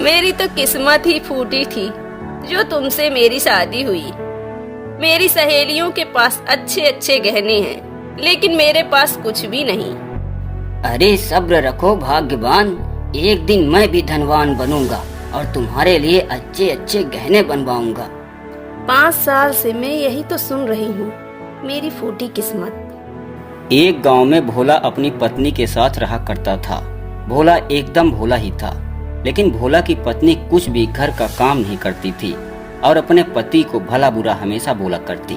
मेरी तो किस्मत ही फूटी थी जो तुमसे मेरी शादी हुई। मेरी सहेलियों के पास अच्छे अच्छे गहने हैं, लेकिन मेरे पास कुछ भी नहीं। अरे सब्र रखो भाग्यवान, एक दिन मैं भी धनवान बनूंगा और तुम्हारे लिए अच्छे अच्छे गहने बनवाऊंगा। 5 साल से मैं यही तो सुन रही हूँ, मेरी फूटी किस्मत। एक गांव में भोला अपनी पत्नी के साथ रहा करता था। भोला एकदम भोला ही था, लेकिन भोला की पत्नी कुछ भी घर का काम नहीं करती थी और अपने पति को भला बुरा हमेशा बोला करती।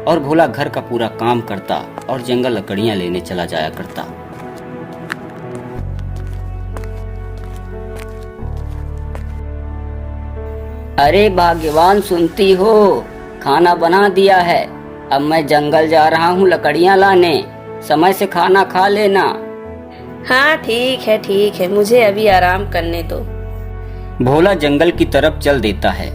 और भोला घर का पूरा काम करता और जंगल लकड़ियां लेने चला जाया करता। अरे भाग्यवान सुनती हो, खाना बना दिया है। अब मैं जंगल जा रहा हूँ लकड़ियाँ लाने, समय से खाना खा लेना। हाँ ठीक है, मुझे अभी आराम करने दो। भोला जंगल की तरफ चल देता है।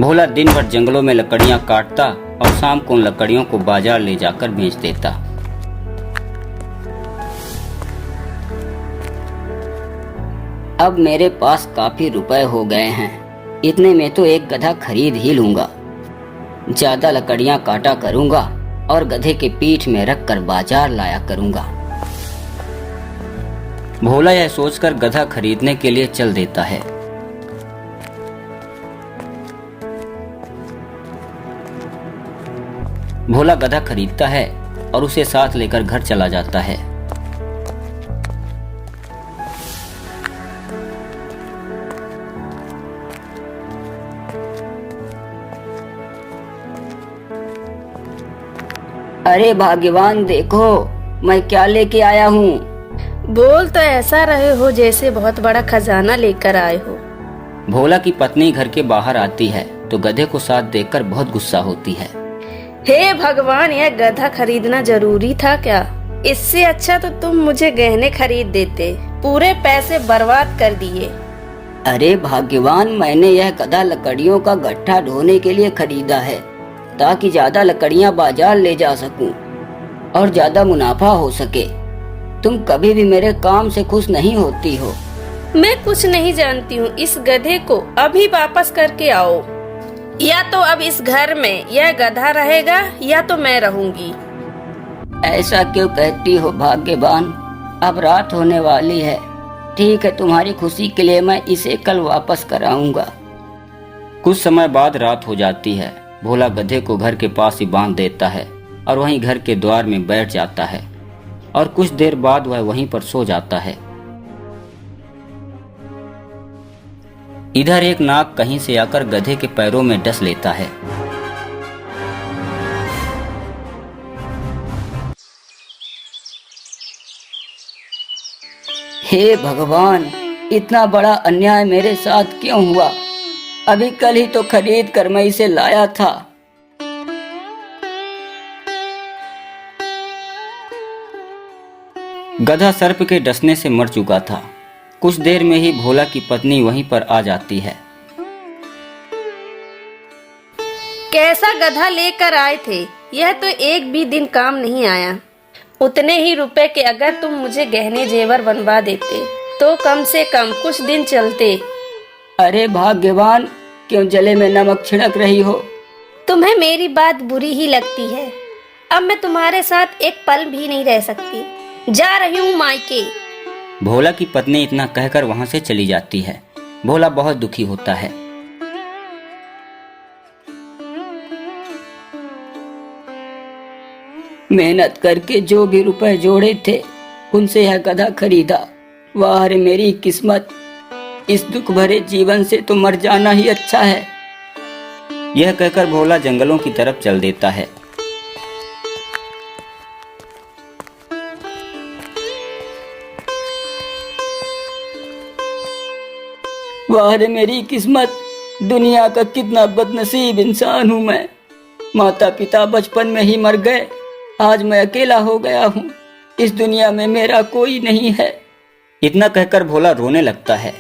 भोला दिन भर जंगलों में लकड़ियां काटता और शाम को उन लकड़ियों को बाजार ले जाकर बेच देता। अब मेरे पास काफी रुपए हो गए हैं, इतने में तो एक गधा खरीद ही लूंगा। ज्यादा लकड़ियां काटा करूंगा और गधे के पीठ में रखकर बाजार लाया करूंगा। भोला यह सोचकर गधा खरीदने के लिए चल देता है। भोला गधा खरीदता है और उसे साथ लेकर घर चला जाता है। अरे भाग्यवान देखो, मैं क्या लेके आया हूँ। बोल तो ऐसा रहे हो जैसे बहुत बड़ा खजाना लेकर आए हो। भोला की पत्नी घर के बाहर आती है तो गधे को साथ देखकर बहुत गुस्सा होती है। हे भगवान, यह गधा खरीदना जरूरी था क्या? इससे अच्छा तो तुम मुझे गहने खरीद देते, पूरे पैसे बर्बाद कर दिए। अरे भाग्यवान, मैंने यह गधा लकड़ियों का गट्ठा ढोने के लिए खरीदा है, ताकि ज्यादा लकड़ियां बाजार ले जा सकूं और ज्यादा मुनाफा हो सके। तुम कभी भी मेरे काम से खुश नहीं होती हो। मैं कुछ नहीं जानती हूँ, इस गधे को अभी वापस करके आओ, या तो अब इस घर में यह गधा रहेगा या तो मैं रहूंगी। ऐसा क्यों कहती हो भाग्यवान, अब रात होने वाली है। ठीक है, तुम्हारी खुशी के लिए मैं इसे कल वापस कराऊंगा। कुछ समय बाद रात हो जाती है। भोला गधे को घर के पास ही बांध देता है और वहीं घर के द्वार में बैठ जाता है और कुछ देर बाद वह वहीं पर सो जाता है। इधर एक नाग कहीं से आकर गधे के पैरों में डस लेता है। हे भगवान, इतना बड़ा अन्याय मेरे साथ क्यों हुआ? अभी कल ही तो खरीद कर मैं इसे लाया था। गधा सर्प के डसने से मर चुका था। कुछ देर में ही भोला की पत्नी वहीं पर आ जाती है। कैसा गधा लेकर आए थे? यह तो एक भी दिन काम नहीं आया। उतने ही रुपए के अगर तुम मुझे गहने जेवर बनवा देते तो कम से कम कुछ दिन चलते। अरे भाग्यवान, क्यों जले में नमक छिड़क रही हो? तुम्हें मेरी बात बुरी ही लगती है। अब मैं तुम्हारे साथ एक पल भी नहीं रह सकती। जा रही हूँ मायके। भोला की पत्नी इतना कहकर वहां से चली जाती है। भोला बहुत दुखी होता है। मेहनत करके जो भी रुपए जोड़े थे उनसे यह गधा खरीदा। वाह रे मेरी किस्मत, इस दुख भरे जीवन से तो मर जाना ही अच्छा है। यह कहकर भोला जंगलों की तरफ चल देता है। वाह रे मेरी किस्मत, दुनिया का कितना बदनसीब इंसान हूँ मैं। माता पिता बचपन में ही मर गए, आज मैं अकेला हो गया हूँ। इस दुनिया में मेरा कोई नहीं है। इतना कहकर भोला रोने लगता है।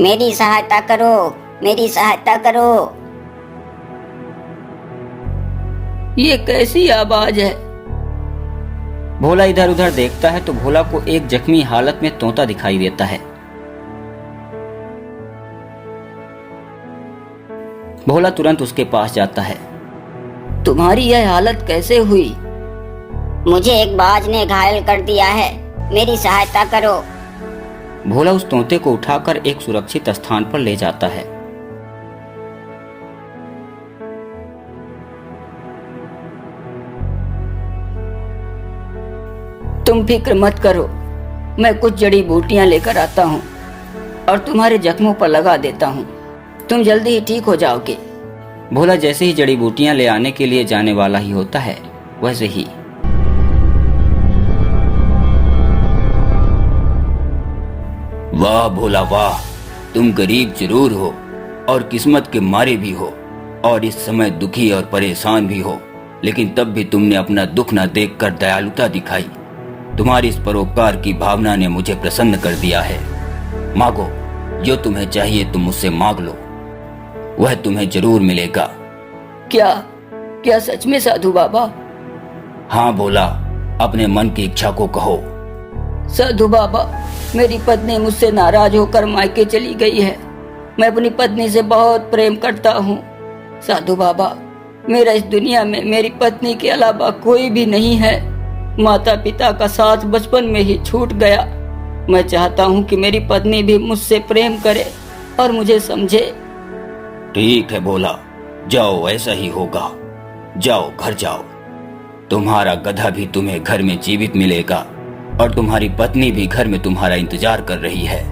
मेरी सहायता करो, मेरी सहायता करो। ये कैसी आवाज है? भोला इधर उधर देखता है तो भोला को एक जख्मी हालत में तोता दिखाई देता है। भोला तुरंत उसके पास जाता है। तुम्हारी यह हालत कैसे हुई? मुझे एक बाज ने घायल कर दिया है, मेरी सहायता करो। भोला उस तोते को उठाकर एक सुरक्षित स्थान पर ले जाता है। तुम फिक्र मत करो, मैं कुछ जड़ी बूटियां लेकर आता हूँ और तुम्हारे जख्मों पर लगा देता हूँ, तुम जल्दी ही ठीक हो जाओगे। भोला जैसे ही जड़ी बूटियां ले आने के लिए जाने वाला ही होता है, वैसे ही वाह भोला वाह, तुम गरीब जरूर हो और किस्मत के मारे भी हो और इस समय दुखी और परेशान भी हो, लेकिन तब भी तुमने अपना दुख न देखकर दयालुता दिखाई। तुम्हारी इस परोपकार की भावना ने मुझे प्रसन्न कर दिया है। मांगो, जो तुम्हें चाहिए तुम मुझसे मांग लो, वह तुम्हें जरूर मिलेगा। क्या क्या सच में साधु बाबा? हाँ भोला, अपने मन की इच्छा को कहो। साधु बाबा, मेरी पत्नी मुझसे नाराज होकर मायके चली गई है। मैं अपनी पत्नी से बहुत प्रेम करता हूँ। साधु बाबा, मेरा इस दुनिया में मेरी पत्नी के अलावा कोई भी नहीं है। माता पिता का साथ बचपन में ही छूट गया। मैं चाहता हूँ कि मेरी पत्नी भी मुझसे प्रेम करे और मुझे समझे। ठीक है भोला, जाओ, ऐसा ही होगा। जाओ, घर जाओ। तुम्हारा गधा भी तुम्हें घर में जीवित मिलेगा और तुम्हारी पत्नी भी घर में तुम्हारा इंतजार कर रही है।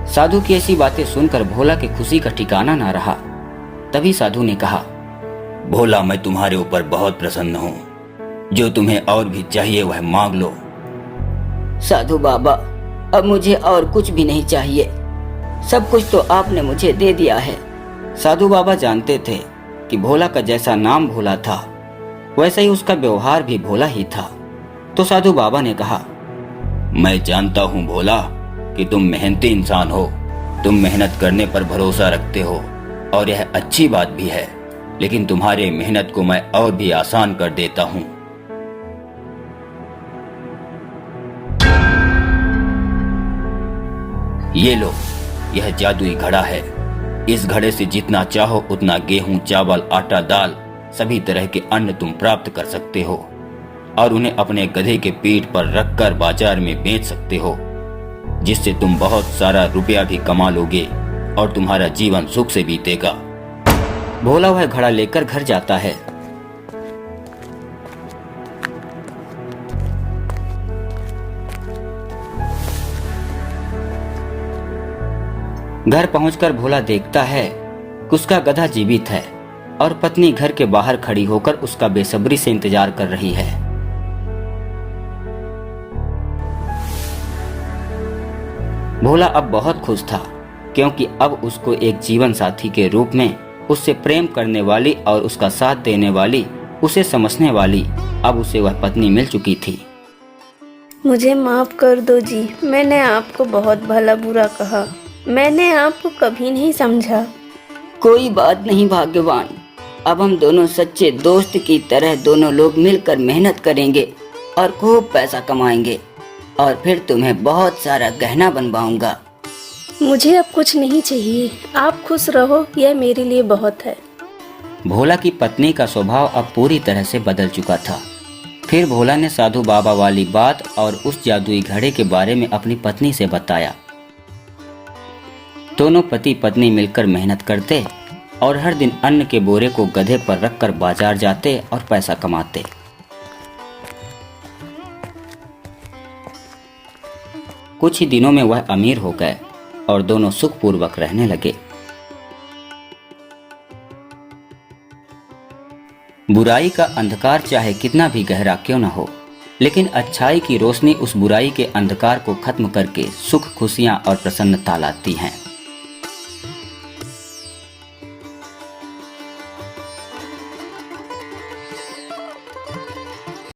साधु की ऐसी बातें सुनकर भोला की खुशी का ठिकाना ना रहा। तभी साधु ने कहा, भोला, मैं तुम्हारे ऊपर बहुत प्रसन्न हूँ। जो तुम्हें और भी चाहिए वह मांग लो। साधु बाबा, अब मुझे और कुछ भी नहीं चाहिए। सब कुछ तो आपने मुझे दे दिया है। साधु बाबा जानते थे कि भोला का जैसा नाम भोला था, वैसा ही उसका व्यवहार भी भोला ही था। तो साधु बाबा ने कहा, मैं जानता हूँ भोला कि तुम मेहनती इंसान हो। तुम मेहनत करने पर भरोसा रखते हो और यह अच्छी बात भी है, लेकिन तुम्हारे मेहनत को मैं और भी आसान कर देता हूँ। ये लो, यह जादुई घड़ा है। इस घड़े से जितना चाहो उतना गेहूं, चावल, आटा, दाल, सभी तरह के अन्न तुम प्राप्त कर सकते हो और उन्हें अपने गधे के पीठ पर रखकर बाजार में बेच सकते हो, जिससे तुम बहुत सारा रुपया भी कमा लोगे और तुम्हारा जीवन सुख से बीतेगा। भोला वह घड़ा लेकर घर जाता है। घर पहुंचकर भोला देखता है कि उसका गधा जीवित है और पत्नी घर के बाहर खड़ी होकर उसका बेसब्री से इंतजार कर रही है। भोला अब बहुत खुश था, क्योंकि अब उसको एक जीवन साथी के रूप में उससे प्रेम करने वाली और उसका साथ देने वाली, उसे समझने वाली अब उसे वह पत्नी मिल चुकी थी। मुझे माफ कर दो जी, मैंने आपको बहुत भला बुरा कहा। मैंने आपको कभी नहीं समझा। कोई बात नहीं भाग्यवान, अब हम दोनों सच्चे दोस्त की तरह दोनों लोग मिलकर मेहनत करेंगे और खूब पैसा कमाएंगे और फिर तुम्हें बहुत सारा गहना बनवाऊंगा। मुझे अब कुछ नहीं चाहिए, आप खुश रहो, यह मेरे लिए बहुत है। भोला की पत्नी का स्वभाव अब पूरी तरह से बदल चुका था। फिर भोला ने साधु बाबा वाली बात और उस जादुई घड़े के बारे में अपनी पत्नी से बताया। दोनों पति पत्नी मिलकर मेहनत करते और हर दिन अन्न के बोरे को गधे पर रखकर बाजार जाते और पैसा कमाते। कुछ ही दिनों में वह अमीर हो गए और दोनों सुखपूर्वक रहने लगे। बुराई का अंधकार चाहे कितना भी गहरा क्यों न हो, लेकिन अच्छाई की रोशनी उस बुराई के अंधकार को खत्म करके सुख, खुशियां और प्रसन्नता लाती हैं।